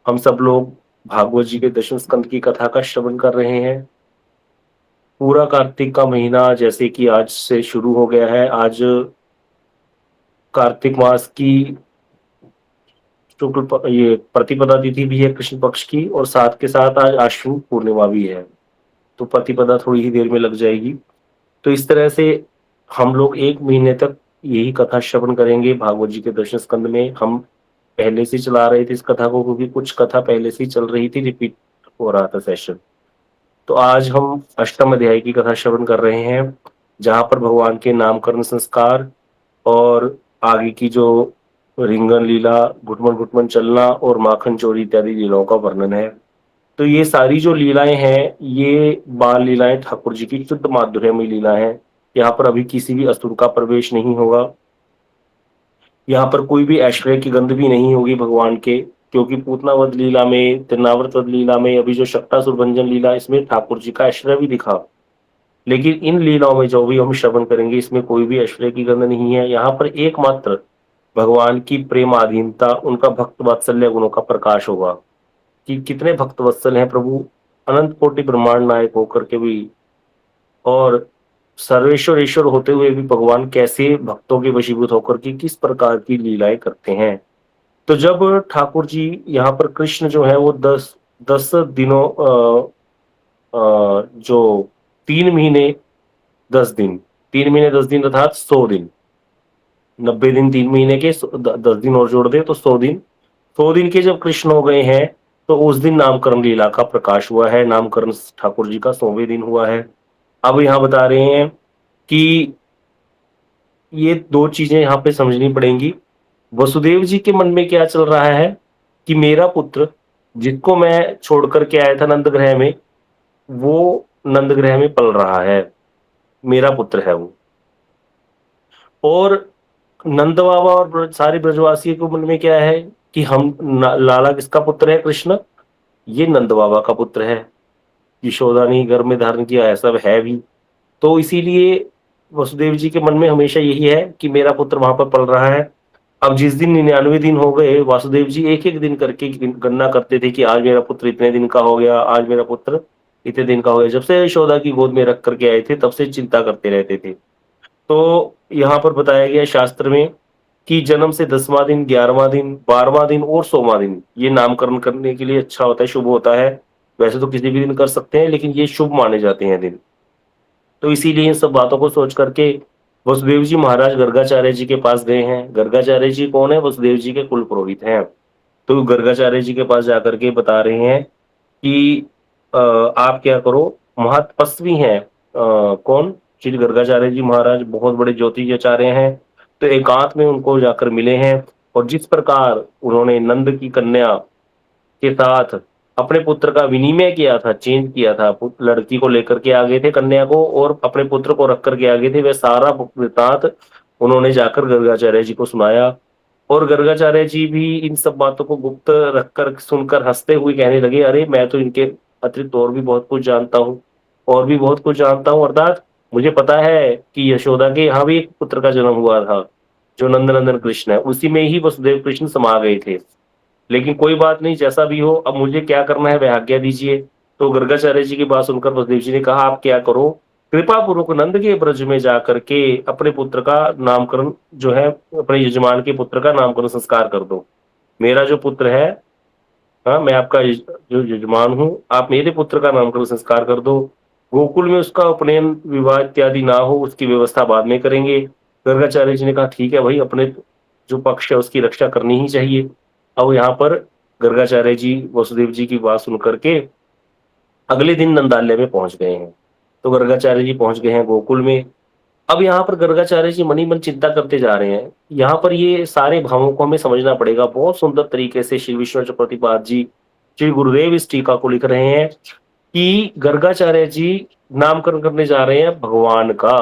हम सब लोग भागवत जी के दशम स्कंद की कथा का श्रवण कर रहे हैं। पूरा कार्तिक का महीना जैसे कि आज से शुरू हो गया है। आज कार्तिक मास की ये प्रतिपदा तिथि भी है कृष्ण पक्ष की, और साथ के साथ आज आश्विन पूर्णिमा भी है। तो प्रतिपदा थोड़ी ही देर में लग जाएगी। तो इस तरह से हम लोग 1 महीने तक यही कथा श्रवण करेंगे। भागवत जी के दशम स्कंद में हम पहले से चला रहे थे इस कथा को, क्योंकि कुछ कथा पहले से ही चल रही थी, रिपीट हो रहा था सेशन। तो आज हम अष्टम अध्याय की कथा श्रवण कर रहे हैं, जहां पर भगवान के नामकरण संस्कार और आगे की जो रिंगन लीला, घुटमन घुटमन चलना और माखन चोरी इत्यादि लीलाओं का वर्णन है। तो ये सारी जो लीलाएं हैं, ये बाल लीलाएं ठाकुर जी की शुद्ध माधुर्यमयी लीला है। यहाँ पर अभी किसी भी असुर का प्रवेश नहीं होगा। यहाँ पर कोई भी ऐश्वर्य की गंध भी नहीं होगी भगवान के, क्योंकि पूतनावध लीला में, तिरनावर्त लीला में, अभी जो शक्टासुर भंजन लीला, इसमें ठाकुर जी का ऐश्वर्य भी दिखा। लेकिन इन लीलाओं में जो भी हम श्रवण करेंगे, इसमें कोई भी ऐश्वर्य की गंध नहीं है। यहाँ पर एकमात्र भगवान की प्रेमाधीनता, उनका भक्त वात्सल्य गुणों का प्रकाश होगा कि कितने भक्त वत्सल हैं प्रभु, अनंत कोटि ब्रह्मांड नायक होकर के भी, और सर्वेश्वर ईश्वर होते हुए भी भगवान कैसे भक्तों के वशीभूत होकर के किस प्रकार की लीलाएं करते हैं। तो जब ठाकुर जी यहाँ पर कृष्ण जो है वो 10 10 दिनों जो 3 महीने 10 दिन, 3 महीने 10 दिन अर्थात 100 दिन, 90 दिन 3 महीने के, 10 दिन और जोड़ दे तो 100 दिन। 100 दिन के जब कृष्ण हो गए हैं, तो उस दिन नामकरण लीला का प्रकाश हुआ है। नामकरण ठाकुर जी का 100वें दिन हुआ है। अब यहाँ बता रहे हैं कि ये दो चीजें यहाँ पे समझनी पड़ेंगी। वसुदेव जी के मन में क्या चल रहा है कि मेरा पुत्र, जिसको मैं छोड़ करके आया था नंदग्रह में, वो नंदग्रह में पल रहा है, मेरा पुत्र है वो। और नंद बाबा और सारे ब्रजवासी के मन में क्या है कि लाला किसका पुत्र है? कृष्ण, ये नंद बाबा का पुत्र है। यशोदा ने गर्भ में धारण किया, ऐसा है भी। तो इसीलिए वसुदेव जी के मन में हमेशा यही है कि मेरा पुत्र वहां पर पल रहा है। अब जिस दिन 99 दिन हो गए, वासुदेव जी एक एक दिन करके गणना करते थे कि आज मेरा पुत्र इतने दिन का हो गया, आज मेरा पुत्र इतने दिन का हो गया। जब से यशोदा की गोद में रख करके आए थे, तब से चिंता करते रहते थे। तो यहाँ पर बताया गया शास्त्र में कि जन्म से 10वां दिन, 11वां दिन, 12वां दिन और 100वां दिन ये नामकरण करने के लिए अच्छा होता है, शुभ होता है। वैसे तो किसी भी दिन कर सकते हैं, लेकिन ये शुभ माने जाते हैं दिन। तो इसीलिए इन सब बातों को सोच करके वसुदेव जी महाराज गर्गाचार्य जी के पास गए हैं। गर्गाचार्य जी कौन है? वसुदेव जी के कुल पुरोहित हैं। तो गर्गाचार्य जी के पास जाकर के बता रहे हैं कि आप क्या करो, महातपस्वी हैं। कौन? श्री गर्गाचार्य जी महाराज बहुत बड़े ज्योतिषाचार्य हैं। तो एकांत में उनको जाकर मिले हैं, और जिस प्रकार उन्होंने नंद की कन्या के साथ अपने पुत्र का विनिमय किया था, चेंज किया था, लड़की को लेकर के आ गए थे, कन्या को, और अपने पुत्र को रख करके आ गए थे, वह सारा वृतांत उन्होंने जाकर गर्गाचार्य जी को सुनाया। और गर्गाचार्य जी भी इन सब बातों को गुप्त रखकर सुनकर हंसते हुए कहने लगे, अरे मैं तो इनके अतिरिक्त और भी बहुत कुछ जानता हूँ, और भी बहुत कुछ जानता हूँ। अर्थात मुझे पता है कि यशोदा के यहाँ भी एक पुत्र का जन्म हुआ था, जो नंदनंदन कृष्ण है, उसी में ही वसुदेव कृष्ण समा गए थे। लेकिन कोई बात नहीं, जैसा भी हो, अब मुझे क्या करना है वह आज्ञा दीजिए। तो गर्गाचार्य जी की बात सुनकर वसुदेव जी ने कहा, आप क्या करो, कृपा पूर्वक नंद के ब्रज में जाकर के अपने पुत्र का नामकरण जो है, अपने यजमान के पुत्र का नामकरण संस्कार कर दो। मेरा जो पुत्र है, हाँ, मैं आपका जो यजमान हूँ, आप मेरे पुत्र का नामकरण संस्कार कर दो। गोकुल में उसका उपनयन विवाह इत्यादि ना हो, उसकी व्यवस्था बाद में करेंगे। गर्गाचार्य जी ने कहा, ठीक है भाई, अपने जो पक्ष है उसकी रक्षा करनी ही चाहिए। अब यहाँ पर गर्गाचार्य जी वसुदेव जी की बात सुन करके अगले दिन नंदालय में पहुंच गए हैं। तो गर्गाचार्य जी पहुंच गए हैं गोकुल में। अब यहाँ पर गर्गाचार्य जी मनी मन चिंता करते जा रहे हैं। यहाँ पर ये सारे भावों को हमें समझना पड़ेगा। बहुत सुंदर तरीके से श्री विष्णु चक्रवर्तीपाद जी, श्री गुरुदेव इस टीका को लिख रहे हैं कि गर्गाचार्य जी नामकरण करने जा रहे हैं भगवान का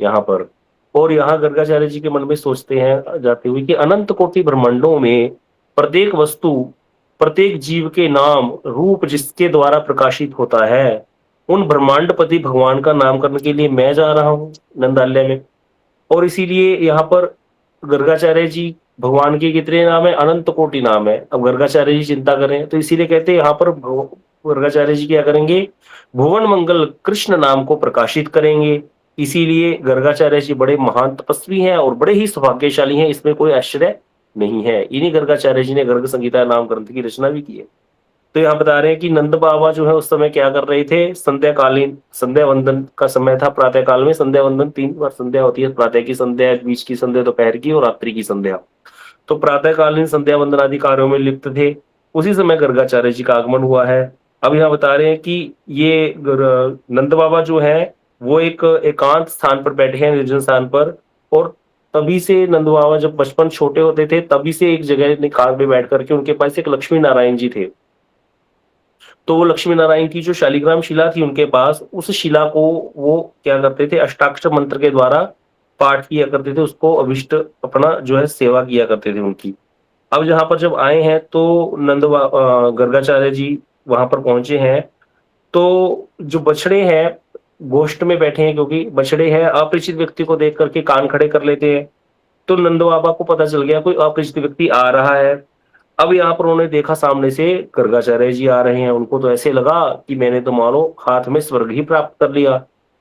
यहाँ पर। और यहाँ गर्गाचार्य जी के मन में सोचते हैं जाते हुए कि अनंत कोटि ब्रह्मांडों में प्रत्येक वस्तु, प्रत्येक जीव के नाम रूप जिसके द्वारा प्रकाशित होता है, उन ब्रह्मांडपति भगवान का नामकरण के लिए मैं जा रहा हूँ नंदालय में। और इसीलिए यहाँ पर गर्गाचार्य जी भगवान के कितने नाम है? अनंत कोटि नाम है। अब गर्गाचार्य जी चिंता करें तो इसीलिए कहते हैं यहाँ पर गर्गाचार्य जी क्या करेंगे? भुवन मंगल कृष्ण नाम को प्रकाशित करेंगे। इसीलिए गर्गाचार्य जी बड़े महान तपस्वी हैं और बड़े ही सौभाग्यशाली हैं, इसमें कोई आश्चर्य नहीं है। इन्हीं गर्गाचार्य जी ने गर्ग संहिता नाम ग्रंथ की रचना भी की है। तो यहाँ बता रहे हैं कि नंद बाबा जो है उस समय क्या कर रहे थे? संध्याकालीन संध्या वंदन का समय था। प्रातः काल में संध्या वंदन 3 बार संध्या होती है, प्रातः की संध्या, बीच की संध्या, दोपहर की और रात्रि की संध्या। तो प्रातःकालीन संध्या वंदन आदि कार्यों में लिप्त थे। उसी समय गर्गाचार्य जी का आगमन हुआ है। अब यहाँ बता रहे हैं कि ये नंद बाबा जो है वो एक एकांत स्थान पर बैठे हैं, निर्जन स्थान पर। और तभी से नंद बाबा जब बचपन छोटे होते थे तभी से एक जगह एकांत में बैठ करके उनके पास एक लक्ष्मी नारायण जी थे। तो वो लक्ष्मी नारायण की जो शालिग्राम शिला थी उनके पास, उस शिला को वो क्या करते थे? अष्टाक्षर मंत्र के द्वारा पाठ किया करते थे, उसको अभिष्ट अपना जो है सेवा किया करते थे उनकी। अब जहां पर जब आए हैं तो गर्गाचार्य जी वहां पर पहुंचे हैं। तो जो बछड़े हैं गोष्ठ में बैठे हैं, क्योंकि बछड़े हैं अपरिचित व्यक्ति को देख करके कान खड़े कर लेते हैं। तो नंद बाबा को पता चल गया कोई अपरिचित व्यक्ति आ रहा है। अब यहाँ पर उन्होंने देखा सामने से गर्गाचार्य जी आ रहे हैं। उनको तो ऐसे लगा कि मैंने तो मानो हाथ में स्वर्ग ही प्राप्त कर लिया।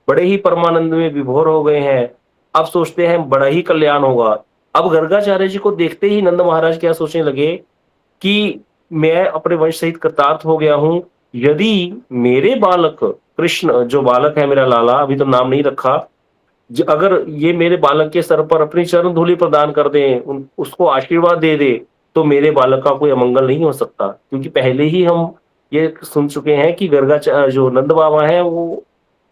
बड़े ही परमानंद में विभोर हो गए हैं। अब सोचते हैं बड़ा ही कल्याण होगा। अब गर्गाचार्य जी को देखते ही नंद महाराज क्या सोचने लगे कि मैं अपने वंश सहित कृतार्थ हो गया हूं। यदि मेरे बालक कृष्ण, जो बालक है मेरा लाला, अभी तो नाम नहीं रखा, अगर ये मेरे बालक के सर पर अपनी चरण धूलि प्रदान कर दे, उसको आशीर्वाद दे दे, तो मेरे बालक का कोई अमंगल नहीं हो सकता। क्योंकि पहले ही हम ये सुन चुके हैं कि गर्गाचार्य जो नंद बाबा है वो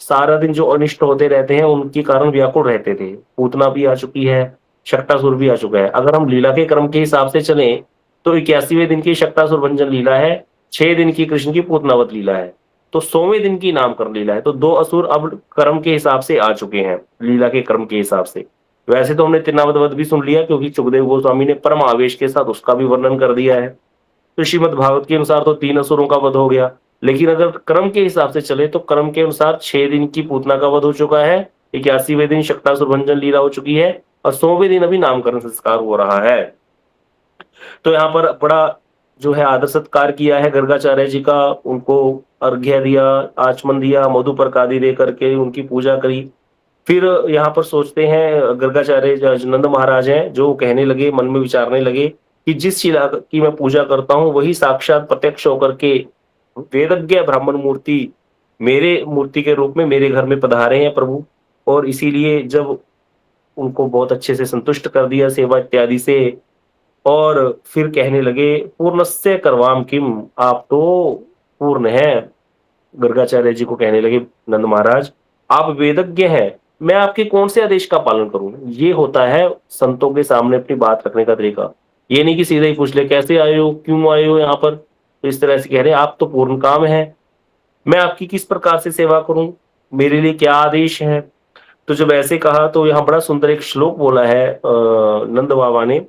सारा दिन जो अनिष्ट होते रहते हैं उनके कारण व्याकुल रहते थे। पूतना भी आ चुकी है, शक्टासुर भी आ चुका है। अगर हम लीला के क्रम के हिसाब से चलें तो 81वें दिन की शक्टासुर भंजन लीला है, 6 दिन की कृष्ण की पूतनावत लीला है, तो 100वें दिन की नामकरण लीला है। तो 2 असुर अब कर्म के हिसाब से आ चुके हैं, लीला के कर्म के हिसाब से। वैसे तो हमने तिनावत वध भी सुन लिया, क्योंकि सुखदेव गोस्वामी ने परम आवेश के साथ उसका भी वर्णन कर दिया है। तो श्रीमद भागवत के अनुसार तो 3 असुरों का वध हो गया। लेकिन अगर क्रम के हिसाब से चले तो क्रम के अनुसार 6 दिन की पूतना का वध हो चुका है, 81वें दिन शक्टासुर भंजन लीला हो चुकी है, और 100वें दिन अभी नामकरण संस्कार हो रहा है। तो यहाँ पर बड़ा जो है आदर सत्कार किया है गर्गाचार्य जी का। उनको अर्घ्य दिया, आचमन दिया, मधुपर्क आदि दे करके उनकी पूजा करी। फिर यहाँ पर सोचते हैं गर्गाचार्य जो नंद महाराज हैं, जो कहने लगे, मन में विचारने लगे कि जिस शिला की मैं पूजा करता हूँ वही साक्षात प्रत्यक्ष होकर के वेदज्ञ ब्राह्मण मूर्ति मेरे मूर्ति के रूप में मेरे घर में पधारे हैं प्रभु। और इसीलिए जब उनको बहुत अच्छे से संतुष्ट कर दिया सेवा इत्यादि से, और फिर कहने लगे पूर्णस्य करवाम किम, आप तो पूर्ण हैं। गर्गाचार्य जी को कहने लगे नंद महाराज आप वेदज्ञ हैं, मैं आपके कौन से आदेश का पालन करूं? ये होता है संतों के सामने अपनी बात रखने का तरीका। ये नहीं कि सीधा ही पूछ ले कैसे आए हो, क्यों आए हो यहाँ पर। तो इस तरह से कह रहे आप तो पूर्ण काम है, मैं आपकी किस प्रकार से सेवा करूं, मेरे लिए क्या आदेश है? तो जब ऐसे कहा तो यहाँ बड़ा सुंदर एक श्लोक बोला है नंद बाबा ने।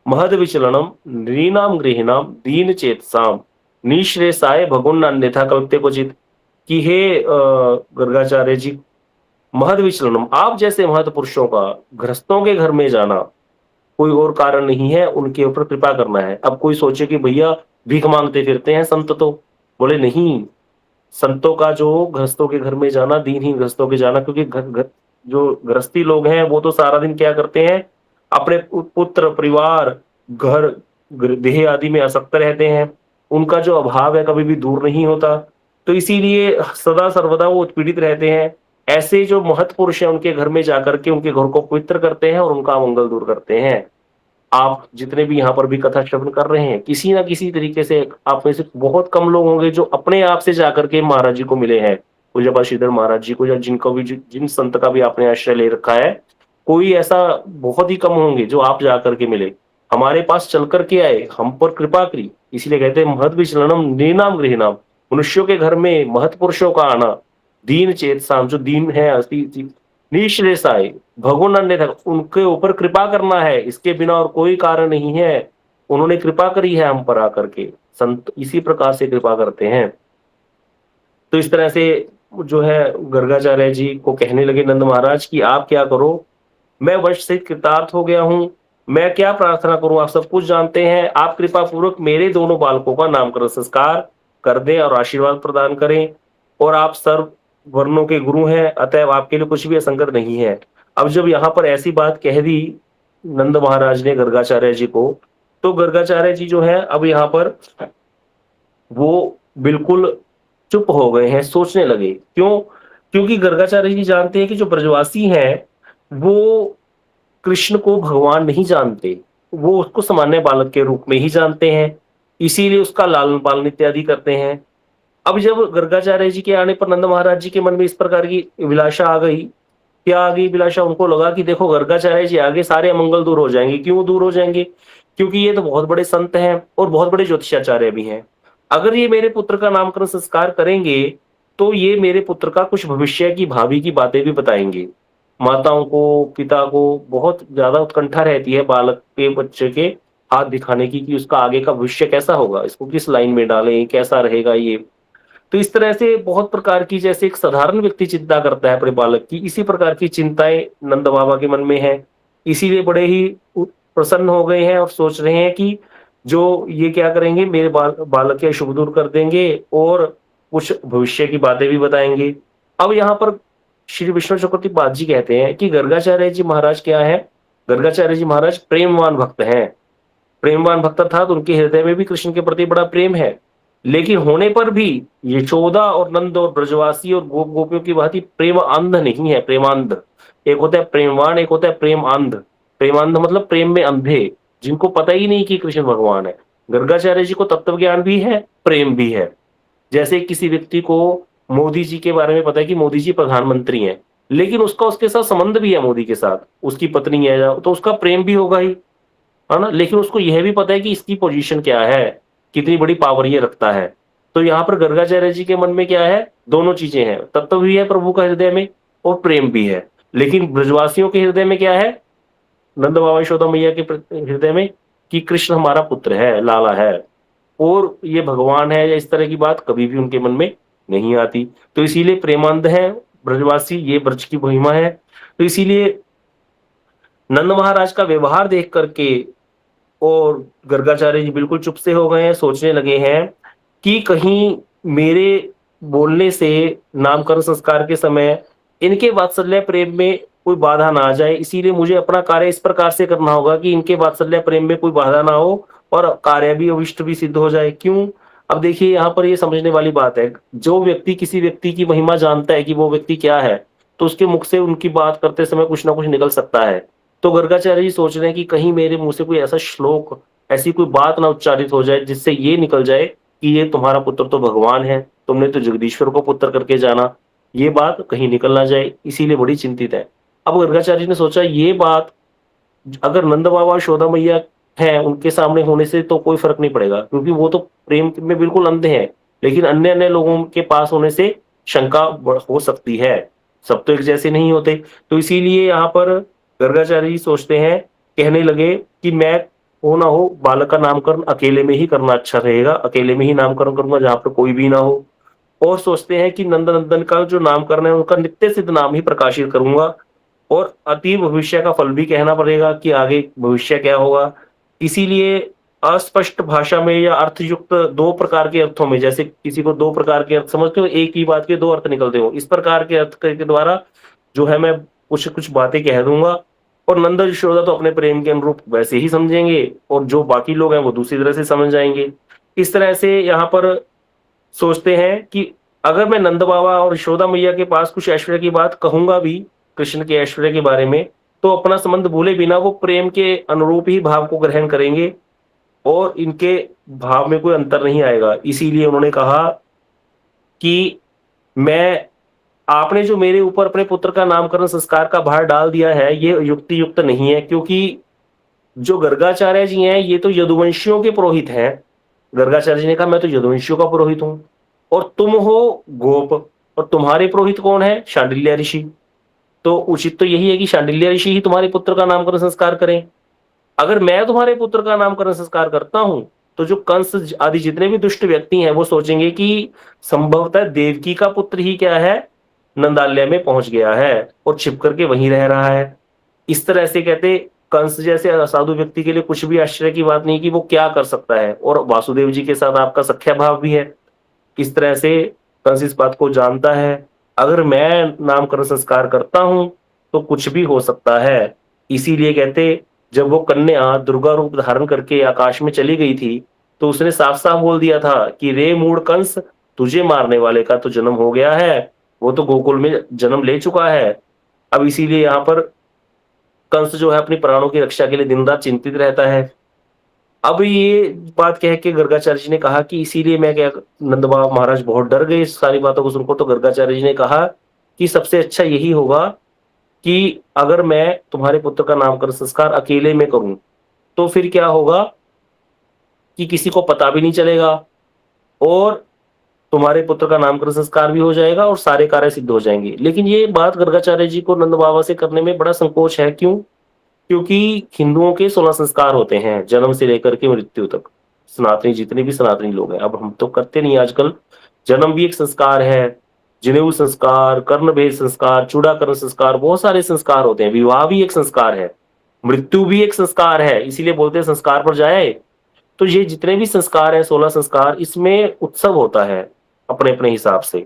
महद विचलनम नृणाम गृहिणाम दीन चेतसाम निश्रेषाय भगुन अन्यथा कल्पते क्वचित। कि हे गर्गाचार्य जी, महद विचलनम, आप जैसे महत पुरुषों का गृहस्थों के घर में जाना कोई और कारण नहीं है, उनके ऊपर कृपा करना है। अब कोई सोचे कि भैया भीख मांगते फिरते हैं संत, तो बोले नहीं, संतों का जो गृहस्थों के घर में जाना, दीनहीन गृहस्थों के जाना, क्योंकि जो गृहस्थी लोग हैं वो तो सारा दिन क्या करते हैं? अपने पुत्र परिवार घर देह आदि में आसक्त रहते हैं। उनका जो अभाव है कभी भी दूर नहीं होता। तो इसीलिए सदा सर्वदा वो उत्पीड़ित रहते हैं। ऐसे जो महत् पुरुष है उनके घर में जाकर के उनके घर को पवित्र करते हैं और उनका मंगल दूर करते हैं। आप जितने भी यहाँ पर भी कथा श्रवण कर रहे हैं, किसी ना किसी तरीके से आप में से बहुत कम लोग होंगे जो अपने आप से जाकर के महाराज जी को मिले हैं, पूज्यपाद श्रीधर महाराज जी को, या जिनको भी जिन संत का भी आपने आश्रय ले रखा है, कोई ऐसा बहुत ही कम होंगे जो आप जाकर के मिले, हमारे पास चल करके आए, हम पर कृपा करी। इसीलिए कहते हैं महद विचलनम नृणाम गृहिणाम, मनुष्यों के घर में महत् पुरुषों का आना, दीन चेत साम, जो दीन है निश्रेषाय भगवान अन्य, उनके ऊपर कृपा करना है, इसके बिना और कोई कारण नहीं है। उन्होंने कृपा करी है हम पर आकर के, संत इसी प्रकार से कृपा करते हैं। तो इस तरह से जो है गर्गाचार्य जी को कहने लगे नंद महाराज कि आप क्या करो, मैं वंश से कृतार्थ हो गया हूं, मैं क्या प्रार्थना करूं, आप सब कुछ जानते हैं, आप कृपा पूर्वक मेरे दोनों बालकों का नामकरण संस्कार कर दें और आशीर्वाद प्रदान करें। और आप सर्व वर्णों के गुरु हैं, अतएव आपके लिए कुछ भी असंगत नहीं है। अब जब यहाँ पर ऐसी बात कह दी नंद महाराज ने गर्गाचार्य जी को, तो गर्गाचार्य जी जो है अब यहाँ पर वो बिल्कुल चुप हो गए हैं, सोचने लगे। क्यों? क्योंकि गर्गाचार्य जी जानते हैं कि जो ब्रजवासी हैं, वो कृष्ण को भगवान नहीं जानते, वो उसको सामान्य बालक के रूप में ही जानते हैं, इसीलिए उसका लालन पालन इत्यादि करते हैं। अब जब गर्गाचार्य जी के आने पर नंद महाराज जी के मन में इस प्रकार की अभिलाषा आ गई, क्या आ गई अभिलाषा, उनको लगा कि देखो गर्गाचार्य जी आगे सारे अमंगल दूर हो जाएंगे। क्यों दूर हो जाएंगे? क्योंकि ये तो बहुत बड़े संत हैं और बहुत बड़े ज्योतिषाचार्य भी हैं। अगर ये मेरे पुत्र का नामकरण संस्कार करेंगे, तो ये मेरे पुत्र का कुछ भविष्य की भावी की बातें भी बताएंगे। माताओं को, पिता को बहुत ज्यादा उत्कंठा रहती है बालक के, बच्चे के हाथ दिखाने की कि उसका आगे का भविष्य कैसा होगा, इसको किस लाइन में डालें, कैसा रहेगा ये। तो इस तरह से बहुत प्रकार की, जैसे एक साधारण व्यक्ति चिंता करता है अपने बालक की, इसी प्रकार की चिंताएं नंद बाबा के मन में है। इसीलिए बड़े ही प्रसन्न हो गए हैं और सोच रहे हैं कि जो ये क्या करेंगे, मेरे बालक के शुभ दूर कर देंगे और कुछ भविष्य की बातें भी बताएंगे। अब यहाँ पर श्री विष्णु चक्रवर्ती पाद जी कहते हैं कि गर्गाचार्य जी महाराज क्या है, गर्गाचार्य जी महाराज प्रेमवान भक्त हैं। प्रेमवान भक्त अर्थात उनके हृदय में भी कृष्ण के प्रति बड़ा प्रेम है, लेकिन होने पर भी यशोदा और नंद और ब्रजवासी और गोप गोपियों की भांति प्रेम अंध नहीं है, प्रेमांध। एक होता है प्रेमवान, एक होता है प्रेम अंध। प्रेमांध मतलब प्रेम में अंधे, जिनको पता ही नहीं कि कृष्ण भगवान है। गर्गाचार्य जी को तत्व ज्ञान भी है, प्रेम भी है। जैसे किसी व्यक्ति को मोदी जी के बारे में पता है कि मोदी जी प्रधानमंत्री हैं, लेकिन उसका उसके साथ संबंध भी है, मोदी के साथ उसकी पत्नी है, तो उसका प्रेम भी होगा ही, है ना। लेकिन उसको यह भी पता है कि इसकी पोजीशन क्या है, कितनी बड़ी पावर ये रखता है। तो यहाँ पर गर्गाचार्य जी के मन में क्या है, दोनों चीजें हैं, तत्व भी है प्रभु का हृदय में और प्रेम भी है। लेकिन ब्रजवासियों के हृदय में क्या है, नंद बाबा यशोदा मैया के हृदय में, कि कृष्ण हमारा पुत्र है, लाला है, और ये भगवान है, या इस तरह की बात कभी भी उनके मन में नहीं आती। तो इसीलिए प्रेमांध है ब्रजवासी, ये ब्रज की महिमा है। तो इसीलिए नंद महाराज का व्यवहार देख करके और गर्गाचार्य जी बिल्कुल चुप से हो गए हैं, सोचने लगे हैं कि कहीं मेरे बोलने से नामकरण संस्कार के समय इनके वात्सल्य प्रेम में कोई बाधा ना आ जाए। इसीलिए मुझे अपना कार्य इस प्रकार से करना होगा कि इनके वात्सल्य प्रेम में कोई बाधा ना हो और कार्य भी अविष्ट भी सिद्ध हो जाए। क्यों? अब देखिए यहाँ पर ये समझने वाली बात है, जो व्यक्ति किसी व्यक्ति की महिमा जानता है कि वो व्यक्ति क्या है, तो उसके मुख से उनकी बात करते समय कुछ ना कुछ निकल सकता है। तो गर्गाचार्य जी सोच रहे हैं कि कहीं मेरे मुंह से कोई ऐसा श्लोक, ऐसी कोई बात ना उच्चारित हो जाए जिससे ये निकल जाए कि ये तुम्हारा पुत्र तो भगवान है, तुमने तो जगदीश्वर को पुत्र करके जाना, ये बात कहीं निकल ना जाए, इसीलिए बड़ी चिंतित है। अब गर्गाचार्य जी ने सोचा ये बात अगर नंद बाबा यशोदा मैया है उनके सामने होने से तो कोई फर्क नहीं पड़ेगा, क्योंकि वो तो प्रेम में बिल्कुल अंधे हैं। लेकिन अन्य अन्य लोगों के पास होने से शंका हो सकती है, सब तो एक जैसे नहीं होते। तो इसीलिए यहाँ पर गर्गाचार्य जी सोचते हैं, कहने लगे कि मैं हो ना हो बालक का नामकरण अकेले में ही करना अच्छा रहेगा, अकेले में ही नामकरण करूंगा जहां पर कोई भी ना हो। और सोचते हैं कि नंद नंदन का जो नामकरण है उनका नित्य सिद्ध नाम ही प्रकाशित करूंगा, और अति भविष्य का फल भी कहना पड़ेगा कि आगे भविष्य क्या होगा। इसीलिए अस्पष्ट भाषा में या अर्थयुक्त दो प्रकार के अर्थों में, जैसे किसी को दो प्रकार के अर्थ समझते हो, एक ही बात के दो अर्थ निकलते हो, इस प्रकार के अर्थ के द्वारा जो है मैं कुछ कुछ बातें कह दूंगा, और नंद यशोदा तो अपने प्रेम के अनुरूप वैसे ही समझेंगे और जो बाकी लोग हैं वो दूसरी तरह से समझ जाएंगे। इस तरह से यहाँ पर सोचते हैं कि अगर मैं नंद बाबा और यशोदा मैया के पास कुछ ऐश्वर्य की बात कहूंगा भी, कृष्ण के ऐश्वर्य के बारे में, तो अपना संबंध भूले बिना वो प्रेम के अनुरूप ही भाव को ग्रहण करेंगे और इनके भाव में कोई अंतर नहीं आएगा। इसीलिए उन्होंने कहा कि मैं, आपने जो मेरे ऊपर अपने पुत्र का नामकरण संस्कार का भार डाल दिया है ये युक्ति युक्त नहीं है, क्योंकि जो गर्गाचार्य जी हैं ये तो यदुवंशियों के पुरोहित हैं। गर्गाचार्य जी ने कहा मैं तो यदुवंशियों का पुरोहित हूं, और तुम हो गोप, और तुम्हारे पुरोहित कौन है, शांडिल्य ऋषि। तो उचित तो यही है कि शांडिल्य ऋषि ही तुम्हारे पुत्र का नामकरण संस्कार करें। अगर मैं तुम्हारे पुत्र का नामकरण संस्कार करता हूं तो जो कंस आदि जितने भी दुष्ट व्यक्ति हैं वो सोचेंगे कि संभवतः देवकी का पुत्र ही क्या है, नंदालय में पहुंच गया है और छिप करके वहीं रह रहा है। इस तरह से कहते कंस जैसे असाधु व्यक्ति के लिए कुछ भी आश्चर्य की बात नहीं कि वो क्या कर सकता है, और वासुदेव जी के साथ आपका सख्या भाव भी है। किस तरह से कंस इस बात को जानता है, अगर मैं नामकरण संस्कार करता हूं तो कुछ भी हो सकता है। इसीलिए कहते, जब वो कन्या दुर्गा रूप धारण करके आकाश में चली गई थी, तो उसने साफ साफ बोल दिया था कि रे मूढ़ कंस, तुझे मारने वाले का तो जन्म हो गया है, वो तो गोकुल में जन्म ले चुका है। अब इसीलिए यहाँ पर कंस जो है अपनी प्राणों की रक्षा के लिए दिन रात चिंतित रहता है। अब ये बात कह के गर्गाचार्य जी ने कहा कि इसीलिए मैं क्या, नंद बाबा महाराज बहुत डर गए इस सारी बातों को सुनकर। तो गर्गाचार्य जी ने कहा कि सबसे अच्छा यही होगा कि अगर मैं तुम्हारे पुत्र का नामकरण संस्कार अकेले में करूं, तो फिर क्या होगा कि किसी को पता भी नहीं चलेगा, और तुम्हारे पुत्र का नामकरण संस्कार भी हो जाएगा और सारे कार्य सिद्ध हो जाएंगे। लेकिन ये बात गर्गाचार्य जी को नंद बाबा से करने में बड़ा संकोच है। क्यों? क्योंकि हिंदुओं के 16 संस्कार होते हैं जन्म से लेकर के मृत्यु तक। सनातनी, जितने भी सनातनी लोग हैं, अब हम तो करते नहीं आजकल। जन्म भी एक संस्कार है, जनेऊ संस्कार, कर्ण भेद संस्कार, चूड़ाकरण संस्कार, बहुत सारे संस्कार होते हैं। विवाह भी एक संस्कार है, मृत्यु भी एक संस्कार है, इसीलिए बोलते हैं संस्कार पर जाए। तो ये जितने भी संस्कार हैं, 16 संस्कार, इसमें उत्सव होता है अपने अपने हिसाब से,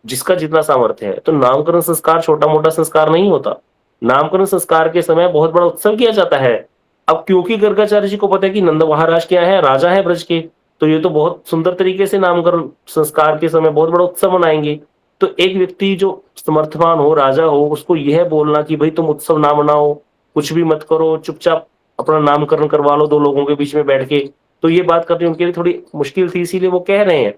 जिसका जितना सामर्थ्य है। तो नामकरण संस्कार छोटा मोटा संस्कार नहीं होता। नामकरण संस्कार के समय बहुत बड़ा उत्सव किया जाता है। अब क्योंकि गर्गाचार्य जी को पता है कि नंद महाराज क्या है, राजा है ब्रज के, तो ये तो बहुत सुंदर तरीके से नामकरण संस्कार के समय बहुत बड़ा उत्सव मनाएंगे। तो एक व्यक्ति जो समर्थवान हो, राजा हो, उसको यह बोलना कि भाई तुम उत्सव ना मनाओ, कुछ भी मत करो, चुपचाप अपना नामकरण करवा लो दो लोगों के बीच में बैठ के, तो ये बात करनी उनके लिए थोड़ी मुश्किल थी। इसीलिए वो कह रहे हैं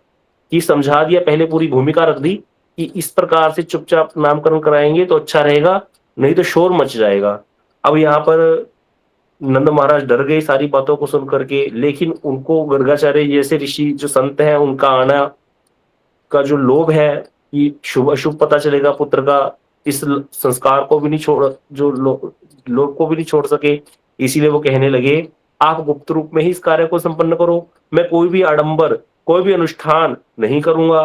कि समझा दिया, पहले पूरी भूमिका रख दी कि इस प्रकार से चुपचाप नामकरण कराएंगे तो अच्छा रहेगा, नहीं तो शोर मच जाएगा। अब यहाँ पर नंद महाराज डर गए सारी बातों को सुन करके, लेकिन उनको गर्गाचार्य जैसे ऋषि जो संत हैं, उनका आना का जो लोभ है कि शुभ अशुभ पता चलेगा पुत्र का, इस संस्कार को भी नहीं छोड़, जो लोग को भी नहीं छोड़ सके। इसीलिए वो कहने लगे, आप गुप्त रूप में ही इस कार्य को संपन्न करो, मैं कोई भी आडंबर, कोई भी अनुष्ठान नहीं करूंगा,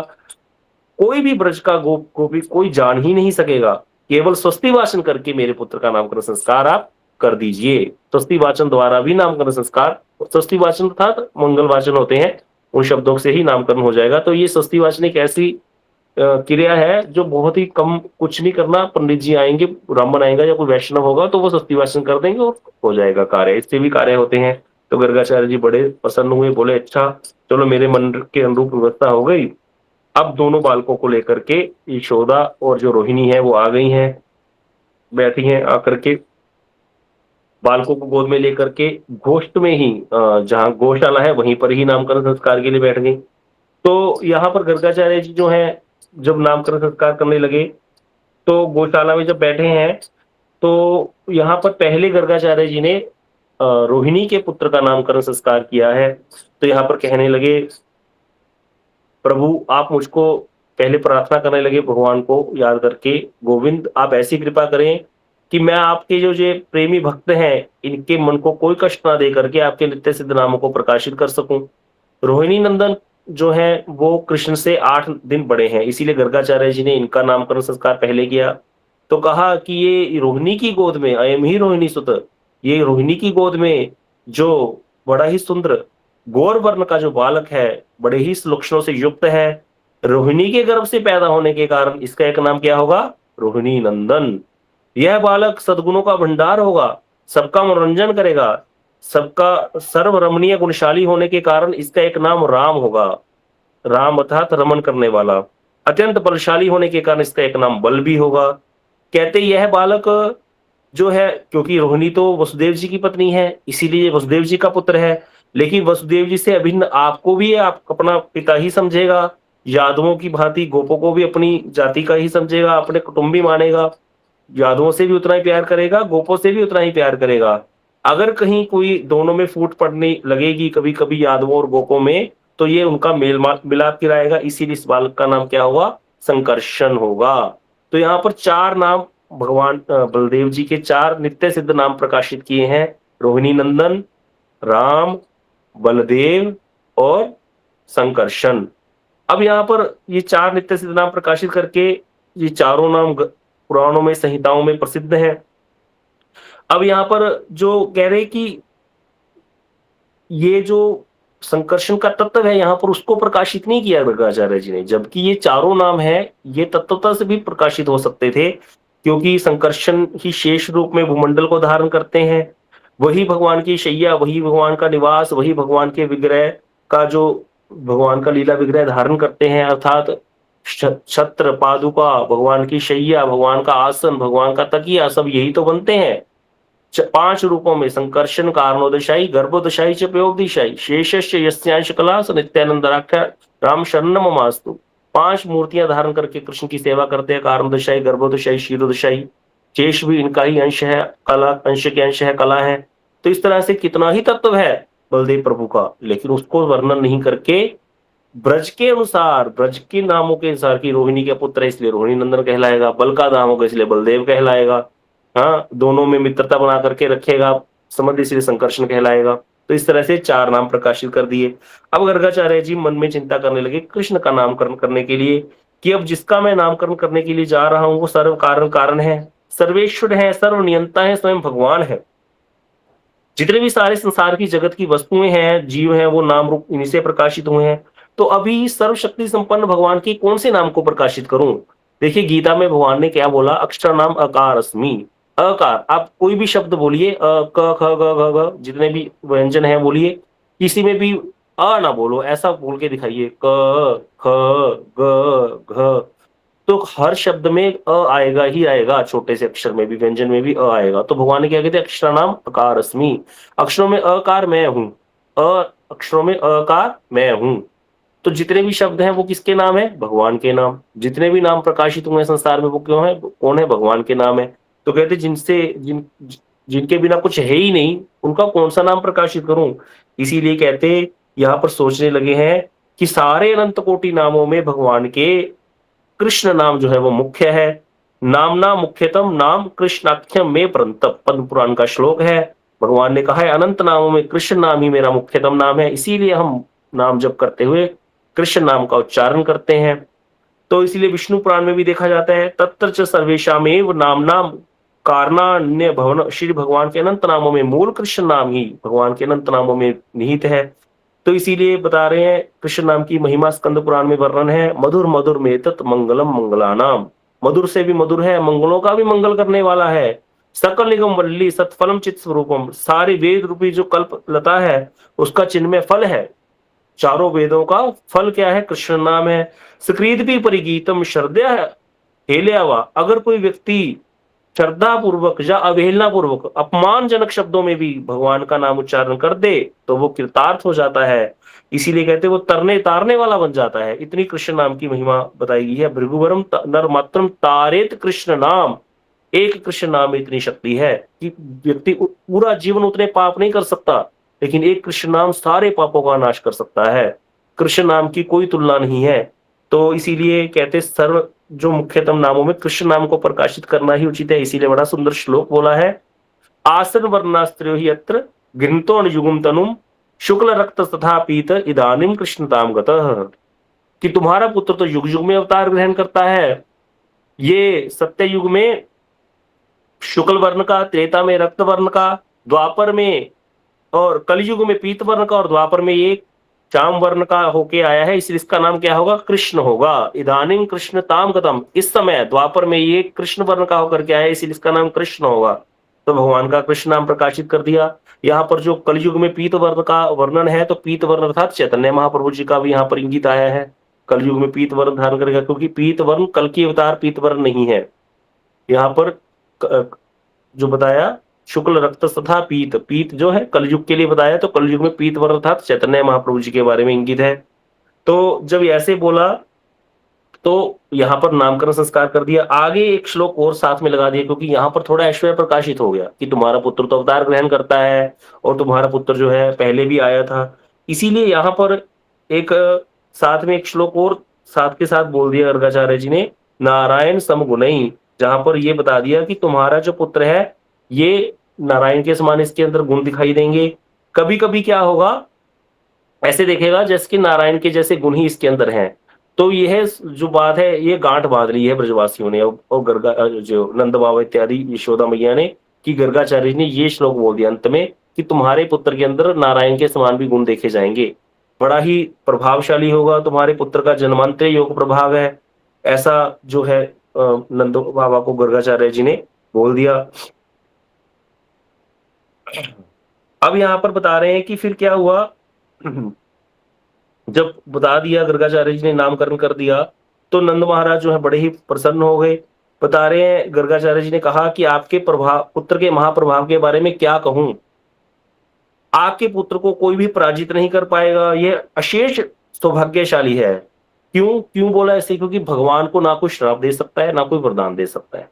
कोई भी ब्रज का गोप को भी कोई जान ही नहीं सकेगा, केवल स्वस्ति वाचन करके मेरे पुत्र का नामकरण संस्कार आप कर दीजिए। स्वस्ति वाचन द्वारा भी नामकरण संस्कार, स्वस्ति वाचन अर्थात मंगल वाचन होते हैं, उन शब्दों से ही नामकरण हो जाएगा। तो ये स्वस्ति वाचन एक ऐसी क्रिया है जो बहुत ही कम, कुछ नहीं करना, पंडित जी आएंगे, ब्राह्मण आएगा या कोई वैष्णव होगा तो वो स्वस्ति वाचन कर देंगे और हो जाएगा कार्य। इससे भी कार्य होते हैं। तो गर्गाचार्य जी बड़े प्रसन्न हुए, बोले अच्छा चलो, मेरे मन के अनुरूप व्यवस्था हो गई। अब दोनों बालकों को लेकर के यशोदा और जो रोहिणी है वो आ गई हैं, बैठी हैं आकर के, बालकों को गोद में लेकर के गोष्ठ में ही, जहाँ गौशाला है वहीं पर ही नामकरण संस्कार के लिए बैठ गई। तो यहाँ पर गर्गाचार्य जी जो है, जब नामकरण संस्कार करने लगे तो गौशाला में जब बैठे हैं, तो यहाँ पर पहले गर्गाचार्य जी ने रोहिणी के पुत्र का नामकरण संस्कार किया है। तो यहाँ पर कहने लगे, प्रभु आप मुझको, पहले प्रार्थना करने लगे भगवान को याद करके, गोविंद आप ऐसी कृपा करें कि मैं आपके जो ये प्रेमी भक्त हैं, इनके मन को कोई कष्ट ना दे करके आपके नित्य सिद्ध नामों को प्रकाशित कर सकूं। रोहिणी नंदन जो है वो कृष्ण से 8 दिन बड़े हैं, इसीलिए गर्गाचार्य जी ने इनका नामकरण संस्कार पहले किया। तो कहा कि ये रोहिणी की गोद में, अयम ही रोहिणी सुत, ये रोहिणी की गोद में जो बड़ा ही सुंदर गौर वर्ण का जो बालक है, बड़े ही लक्षणों से युक्त है, रोहिणी के गर्भ से पैदा होने के कारण इसका एक नाम क्या होगा, रोहिणी नंदन। यह बालक सद्गुणों का भंडार होगा, सबका मनोरंजन करेगा, सबका सर्व रमणीय गुणशाली होने के कारण इसका एक नाम राम होगा। राम अर्थात रमन करने वाला। अत्यंत बलशाली होने के कारण इसका एक नाम बल भी होगा। कहते यह बालक जो है, क्योंकि रोहिणी तो वसुदेव जी की पत्नी है, इसीलिए वसुदेव जी का पुत्र है, लेकिन वसुदेव जी से अभिन्न आपको भी आप अपना पिता ही समझेगा, यादवों की भांति गोपों को भी अपनी जाति का ही समझेगा, अपने कुटुंबी मानेगा, यादवों से भी उतना ही प्यार करेगा, गोपों से भी उतना ही प्यार करेगा। अगर कहीं कोई दोनों में फूट पड़ने लगेगी कभी कभी यादवों और गोपों में, तो ये उनका मेल मिलाप गिराएगा। इसीलिए इस बालक का नाम क्या होगा, संकर्षण होगा। तो यहाँ पर 4 नाम भगवान बलदेव जी के 4 नित्य सिद्ध नाम प्रकाशित किए हैं, रोहिणी नंदन, राम, बलदेव और संकर्षण। अब यहाँ पर ये 4 नित्य सिद्ध नाम प्रकाशित करके, ये चारों नाम पुराणों में, संहिताओं में प्रसिद्ध हैं। अब यहाँ पर जो कह रहे हैं कि ये जो संकर्षण का तत्व है यहाँ पर उसको प्रकाशित नहीं किया गर्गाचार्य जी ने, जबकि ये चारों नाम है ये तत्वता से भी प्रकाशित हो सकते थे, क्योंकि संकर्षण ही शेष रूप में भूमंडल को धारण करते हैं। वही भगवान की शैया, वही भगवान का निवास, वही भगवान के विग्रह का जो भगवान का लीला विग्रह धारण करते हैं, अर्थात छत्र, पादुका, भगवान की शैया, भगवान का आसन, भगवान का तकिया, सब यही तो बनते हैं। 5 रूपों में संकर्षण, कारणोदशाई, गर्भोदशाई च पयोदशाई, शेषस्य यस्यांश कला स नित्यानंदराख्या राम शरणम ममास्तु। 5 मूर्तियां धारण करके कृष्ण की सेवा करते हैं, कारणोदशाई, गर्भोदशाई, क्षीरोदशाई। शेष भी इनका ही अंश है, कला अंश के अंश है, कला है। तो इस तरह से कितना ही तत्व है बलदेव प्रभु का, लेकिन उसको वर्णन नहीं करके ब्रज के अनुसार, ब्रज के नामों के अनुसार की रोहिणी के पुत्र है इसलिए रोहिणी नंदन कहलाएगा, बल का नाम होगा इसलिए बलदेव कहलाएगा। हाँ, दोनों में मित्रता बना करके रखेगा संबंध इसलिए संकर्षण कहलाएगा। तो इस तरह से 4 नाम प्रकाशित कर दिए। अब गर्गाचार्य जी मन में चिंता करने लगे कृष्ण का नामकरण करने के लिए, कि अब जिसका मैं नामकरण करने के लिए जा रहा हूं वो सर्व कारण कारण है, सर्वेश्वर है, सर्व नियंता है, स्वयं भगवान है। जितने भी सारे संसार की जगत की वस्तुएं हैं, जीव हैं, वो नाम रूप इन्हीं से प्रकाशित हुए हैं। तो अभी सर्वशक्ति संपन्न भगवान के कौन से नाम को प्रकाशित करूं? देखिए गीता में भगवान ने क्या बोला, अक्षर नाम अकार अस्मि। अकार, आप कोई भी शब्द बोलिए, क ख ग घ घ, जितने भी व्यंजन है बोलिए, किसी में भी अ ना बोलो, ऐसा बोल के दिखाइए, क ख ग घ। तो हर शब्द में अ आएगा ही आएगा, छोटे से अक्षर में भी, व्यंजन में भी अ आएगा। तो भगवान ने क्या कहते हैं, अक्षराणाम अकार अस्मि। अक्षरों में अकार मैं हूं, अक्षरों में अकार मैं हूं। तो जितने भी शब्द हैं वो किसके नाम है, भगवान के नाम। जितने भी नाम प्रकाशित हुए हैं संसार में वो क्यों है, कौन है, भगवान के नाम है। तो कहते जिनके बिना कुछ है ही नहीं उनका कौन सा नाम प्रकाशित करूं। इसीलिए कहते यहाँ पर सोचने लगे हैं कि सारे अनंत कोटि नामों में भगवान के कृष्ण नाम जो है वो मुख्य है। नामना मुख्यतम नाम कृष्णाख्यम में परंतप, पद्म पुराण का श्लोक है। भगवान ने कहा है अनंत नामों में कृष्ण नाम ही मेरा मुख्यतम नाम है, इसीलिए हम नाम जप करते हुए कृष्ण नाम का उच्चारण करते हैं। तो इसीलिए विष्णु पुराण में भी देखा जाता है, तत्र च सर्वेशामेव नामना कारणान्य भवन, श्री भगवान के अनंत नामों में मूल कृष्ण नाम ही भगवान के अनंत नामों में निहित है। तो इसीलिए बता रहे हैं कृष्ण नाम की महिमा स्कंद पुराण में वर्णन है, मधुर मधुर में तत् मंगलम मंगलानाम। मधुर से भी मधुर है, मंगलों का भी मंगल करने वाला है। सकल निगम वल्ली सत्फलम चित स्वरूपम, सारे वेद रूपी जो कल्प लता है उसका चिन्मय फल है। चारों वेदों का फल क्या है, कृष्ण नाम है। सुकृत भी परिगीतम श्रद्धा हेल्यावा, अगर कोई व्यक्ति श्रद्धा पूर्वक या अवहेलना पूर्वक अपमानजनक शब्दों में भी भगवान का नाम उच्चारण कर दे तो वो कृतार्थ हो जाता है। इसीलिए कहते वो तरने तारने वाला बन जाता है। इतनी कृष्ण नाम की महिमा बताई गई है। भृगुवरम नर मात्रम तारेत कृष्ण नाम, एक कृष्ण नाम में इतनी शक्ति है कि व्यक्ति पूरा जीवन उतने पाप नहीं कर सकता, लेकिन एक कृष्ण नाम सारे पापों का नाश कर सकता है। कृष्ण नाम की कोई तुलना नहीं है। तो इसीलिए कहते सर्व जो मुख्यतम नामों में कृष्ण नाम को प्रकाशित करना ही उचित है। इसीलिए बड़ा सुंदर श्लोक बोला है, आसन वर्णास्त्रो ही अत्र गृहीतो युगम तनुम शुक्ल रक्त तथा पीत इदानीम कृष्णताम गतः, कि तुम्हारा पुत्र तो युग युग में अवतार ग्रहण करता है। ये सत्य युग में शुक्ल वर्ण का, त्रेता में रक्त वर्ण का, द्वापर में और कलयुग में पीत वर्ण का, और द्वापर में ये श्याम वर्ण का होके आया है, इसलिए इसका नाम क्या होगा, कृष्ण होगा। इदानीम कृष्ण ताम गतम, इस समय द्वापर में ये कृष्ण वर्ण का होकर के आया है, इसलिए इसका नाम कृष्ण होगा। तो भगवान का कृष्ण नाम प्रकाशित कर दिया। यहाँ पर जो कलयुग में पीत वर्ण का वर्णन है, तो पीत वर्ण अर्थात चैतन्य महाप्रभु जी का भी यहाँ पर इंगित आया है, कलयुग में पीत वर्ण धारण करेगा, क्योंकि पीत वर्ण कल की अवतार पीत वर्ण नहीं है। यहाँ पर जो बताया शुक्ल रक्त तथा पीत, पीत जो है कलयुग के लिए बताया, तो कलयुग में पीत वर्ण अर्थात चैतन्य महाप्रभु जी के बारे में इंगित है। तो जब ऐसे बोला तो यहाँ पर नामकरण संस्कार कर दिया। आगे एक श्लोक और साथ में लगा दिया, क्योंकि यहाँ पर थोड़ा ऐश्वर्य प्रकाशित हो गया कि तुम्हारा पुत्र तो अवतार ग्रहण करता है और तुम्हारा पुत्र जो है पहले भी आया था। इसीलिए यहाँ पर एक साथ में एक श्लोक और साथ के साथ बोल दिया गर्गाचार्य जी ने, नारायण समगुणई, जहां पर ये बता दिया कि तुम्हारा जो पुत्र है ये नारायण के समान इसके अंदर गुण दिखाई देंगे। कभी कभी क्या होगा, ऐसे देखेगा जैसे कि नारायण के जैसे गुण ही इसके अंदर हैं। तो यह जो बात है ये गांठ बांध ली है ब्रजवासियों ने और गर्गा जो नंद बाबा इत्यादि यशोदा मैया ने, कि गर्गाचार्य जी ने ये श्लोक बोल दिया अंत में कि तुम्हारे पुत्र के अंदर नारायण के समान भी गुण देखे जाएंगे, बड़ा ही प्रभावशाली होगा तुम्हारे पुत्र का, जन्मांतरीय योग प्रभाव है, ऐसा जो है नंदो बाबा को गर्गाचार्य जी ने बोल दिया। अब यहाँ पर बता रहे हैं कि फिर क्या हुआ। जब बता दिया गर्गाचार्य जी ने, नामकरण कर दिया, तो नंद महाराज जो है बड़े ही प्रसन्न हो गए। बता रहे हैं गर्गाचार्य जी ने कहा कि आपके प्रभाव, पुत्र के महाप्रभाव के बारे में क्या कहूं, आपके पुत्र को कोई भी पराजित नहीं कर पाएगा, ये अशेष सौभाग्यशाली है। क्यों क्यों बोला ऐसे? क्योंकि भगवान को ना कोई श्राप दे सकता है, ना कोई वरदान दे सकता है।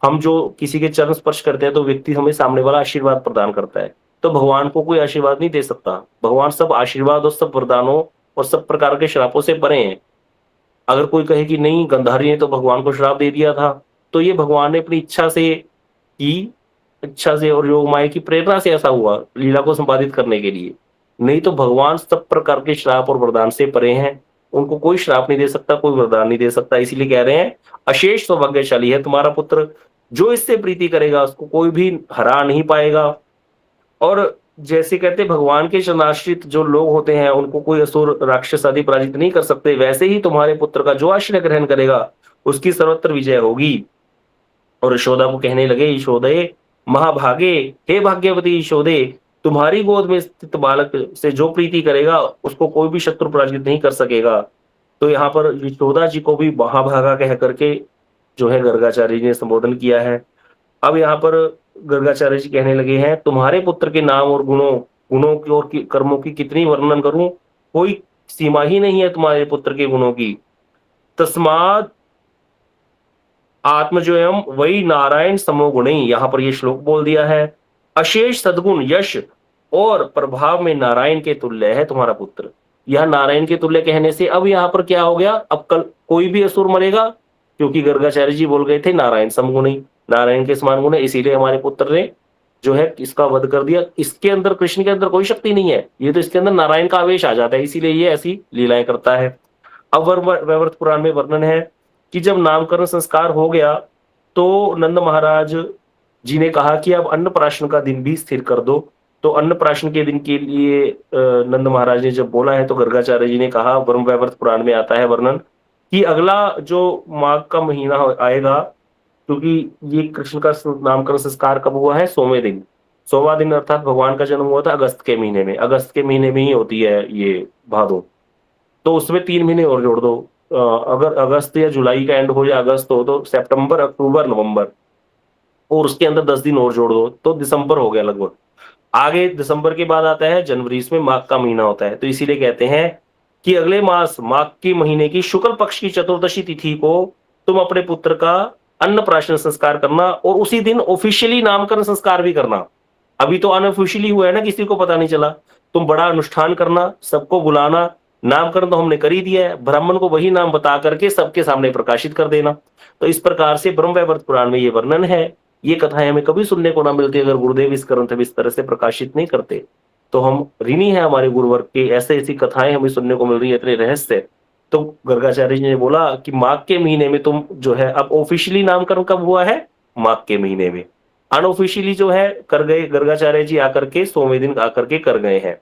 हम जो किसी के चरण स्पर्श करते हैं तो व्यक्ति हमें सामने वाला आशीर्वाद प्रदान करता है, तो भगवान को कोई आशीर्वाद नहीं दे सकता। भगवान सब आशीर्वाद और सब वरदानों और सब प्रकार के श्रापों से परे हैं। अगर कोई कहे कि नहीं, गंधारी ने तो भगवान को श्राप दे दिया था, तो ये भगवान ने अपनी इच्छा से की, इच्छा से और योग माया की प्रेरणा से ऐसा हुआ, लीला को संपादित करने के लिए। नहीं तो भगवान सब प्रकार के श्राप और वरदान से परे हैं, उनको कोई श्राप नहीं दे सकता, कोई वरदान नहीं दे सकता। इसीलिए कह रहे हैं अशेष सौभाग्यशाली है तुम्हारा पुत्र, जो इससे प्रीति करेगा उसको कोई भी हरा नहीं पाएगा। और जैसे कहते हैं भगवान के शरणाश्रित जो लोग होते हैं उनको कोई असुर राक्षस आदि पराजित नहीं कर सकते, वैसे ही तुम्हारे पुत्र का जो आश्रय ग्रहण करेगा उसकी सर्वत्र विजय होगी। और यशोदा को कहने लगे, यशोदे महाभागे, हे भाग्यवती यशोदे, तुम्हारी गोद में स्थित बालक से जो प्रीति करेगा उसको कोई भी शत्रु पराजित नहीं कर सकेगा। तो यहाँ पर यशोदा जी को भी महाभागा कह करके जो है गर्गाचार्य जी ने संबोधन किया है। अब यहाँ पर गर्गाचार्य जी कहने लगे हैं, तुम्हारे पुत्र के नाम और गुणों गुणों की और कर्मों की कितनी वर्णन करूं, कोई सीमा ही नहीं है तुम्हारे पुत्र के गुणों की। तस्माद आत्मजोयम वही नारायण समोगुणी, यहाँ पर ये श्लोक बोल दिया है। अशेष सद्गुण, यश और प्रभाव में नारायण के तुल्य है तुम्हारा पुत्र। यह नारायण के तुल्य कहने से अब यहाँ पर क्या हो गया, अब कल कोई भी असुर मरेगा, क्योंकि गर्गाचार्य जी बोल गए थे नारायण समगुणी, नारायण के समान गुण है, इसीलिए हमारे पुत्र ने जो है इसका वध कर दिया। इसके अंदर, कृष्ण के अंदर कोई शक्ति नहीं है, ये तो इसके अंदर नारायण का आवेश आ जाता है, इसीलिए ये ऐसी लीलाएं करता है। अब वैवर्त पुराण में वर्णन है कि जब नामकरण संस्कार हो गया तो नंद महाराज जी ने कहा कि अब अन्नप्राशन का दिन भी स्थिर कर दो। तो अन्नप्राशन के दिन के लिए नंद महाराज ने जब बोला है तो गर्गाचार्य जी ने कहा, वरुण वैवर्त पुराण में आता है वर्णन कि अगला जो माघ का महीना आएगा, क्योंकि ये कृष्ण का नामकरण संस्कार कब हुआ है, 100वें दिन, 100वां दिन अर्थात भगवान का जन्म हुआ था अगस्त के महीने में, अगस्त के महीने में ही होती है ये भादो, तो उसमें 3 महीने और जोड़ दो। अगर अगस्त या जुलाई का एंड हो या अगस्त हो तो सितंबर, अक्टूबर, नवंबर, और उसके अंदर 10 दिन और जोड़ दो तो दिसंबर हो गया लगभग। आगे दिसंबर के बाद आता है जनवरी, इसमें माघ का महीना होता है। तो इसीलिए कहते हैं कि अगले मास माघ के महीने की शुक्ल पक्ष की चतुर्दशी तिथि को तुम अपने पुत्र का अन्नप्राशन संस्कार करना, और उसी दिन ऑफिशियली नामकरण संस्कार भी करना। अभी तो अनऑफिशियली हुआ है ना, किसी को पता नहीं चला। तुम बड़ा अनुष्ठान करना, सबको बुलाना, नामकरण तो हमने कर ही दिया है, ब्राह्मण को वही नाम बता करके सबके सामने प्रकाशित कर देना। तो इस प्रकार से ब्रह्मवैवर्त पुराण में ये वर्णन है। ये कथाएं हमें कभी सुनने को ना मिलती अगर गुरुदेव इस ग्रंथ में इस तरह से प्रकाशित नहीं करते। तो हम ऋणी हैं हमारे गुरुवर्ग के, ऐसे ऐसी कथाएं हमें सुनने को मिल रही है, इतने रहस्य। तो गर्गाचार्य जी ने बोला कि माघ के महीने में तुम जो है, अब ऑफिशियली नामकरण कब हुआ है, माघ के महीने में। अनऑफिशियली जो है कर गए गर्गाचार्य जी आकर के 100वें दिन आकर के कर गए हैं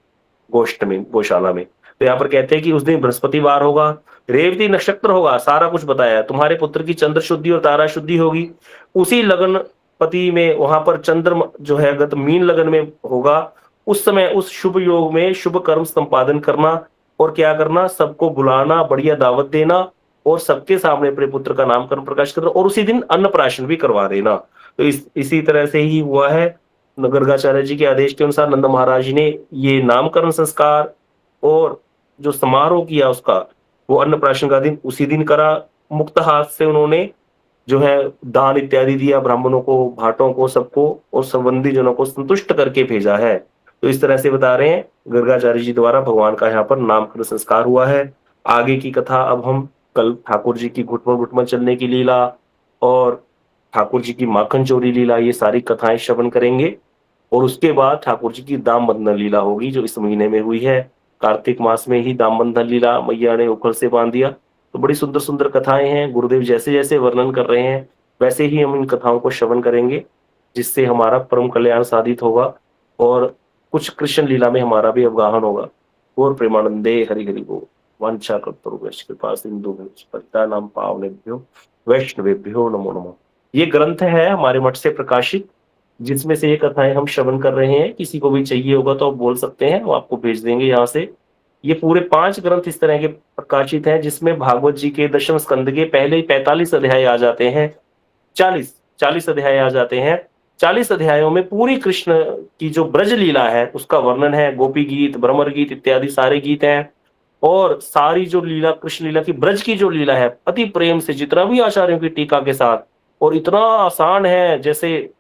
गोष्ठ में, गौशाला में। तो यहाँ पर कहते हैं कि उस दिन बृहस्पतिवार होगा, रेवती नक्षत्र होगा, सारा कुछ बताया। तुम्हारे पुत्र की चंद्र शुद्धि और तारा शुद्धि होगी। उसी लगन पति में वहां पर चंद्र जो है गत मीन लगन में होगा। उस समय उस शुभ योग में शुभ कर्म संपादन करना, और क्या करना, सबको बुलाना, बढ़िया दावत देना, और सबके सामने अपने पुत्र का नामकरण प्रकाश करना, और उसी दिन अन्नप्राशन भी करवा देना। तो इसी तरह से ही हुआ है। गर्गाचार्य जी के आदेश के अनुसार नंद महाराज जी ने ये नामकरण संस्कार और जो समारोह किया उसका, वो अन्नप्राशन का दिन उसी दिन करा। मुक्त हाथ से उन्होंने जो है दान इत्यादि दिया, ब्राह्मणों को, भाटों को, सबको, और संबंधी जनों को संतुष्ट करके भेजा है। तो इस तरह से बता रहे हैं गर्गाचार्य जी द्वारा भगवान का यहाँ पर नामकरण संस्कार हुआ है। आगे की कथा अब हम कल ठाकुर जी की घुटमन घुटमन चलने की लीला और ठाकुर जी की माखन चोरी लीला, ये सारी कथाएं श्रवण करेंगे। और उसके बाद ठाकुर जी की दाम बंधन लीला होगी जो इस महीने में हुई है। कार्तिक मास में ही दाम बंधन लीला मैया ने उखल से बांध दिया। तो बड़ी सुंदर सुंदर कथाएं हैं। गुरुदेव जैसे जैसे वर्णन कर रहे हैं वैसे ही हम इन कथाओं को श्रवण करेंगे। जिससे हमारा परम कल्याण साधित होगा और कुछ कृष्ण लीला में हमारा भी अवगाहन होगा। और प्रेमानंदे हरि हरि बोल। वांछा कल्पतरुभ्यश्च कृपा सिंधुभ्यश्च पतितानां पावनेभ्यो वैष्णवेभ्यो नमो नमः। ये ग्रंथ है हमारे मठ से प्रकाशित, जिसमें से ये कथाएं हम श्रवण कर रहे हैं। किसी को भी चाहिए होगा तो आप बोल सकते हैं, हम आपको भेज देंगे यहाँ से। ये पूरे 5 ग्रंथ इस तरह के प्रकाशित हैं जिसमें भागवत जी के दशम स्कंद के पहले ही 45 अध्याय आ जाते हैं। 40 अध्याय आ जाते हैं। 40 अध्यायों में पूरी कृष्ण की जो ब्रज लीला है उसका वर्णन है। गोपी गीत, भ्रमर गीत इत्यादि सारे गीत हैं। और सारी जो लीला, कृष्ण लीला की ब्रज की जो लीला है, अति प्रेम से, जितना भी आचार्यों की टीका के साथ, और इतना आसान है, जैसे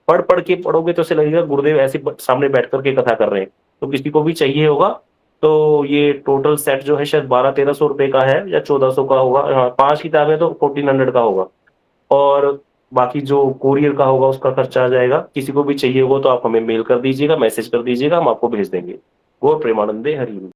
पढ़ पढ़ के पढ़ोगे तो ऐसे लगेगा गुरुदेव ऐसे सामने बैठ करके कथा कर रहे हैं। तो किसी को भी चाहिए होगा तो ये टोटल सेट जो है शायद 1200-1300 रुपए का है या 1400 का होगा। हाँ, 5 किताबें तो 1400 का होगा। और बाकी जो कोरियर का होगा उसका खर्चा आ जाएगा। किसी को भी चाहिए होगा तो आप हमें मेल कर दीजिएगा, मैसेज कर दीजिएगा, हम आपको भेज देंगे। गौर प्रेमानंदे हरि।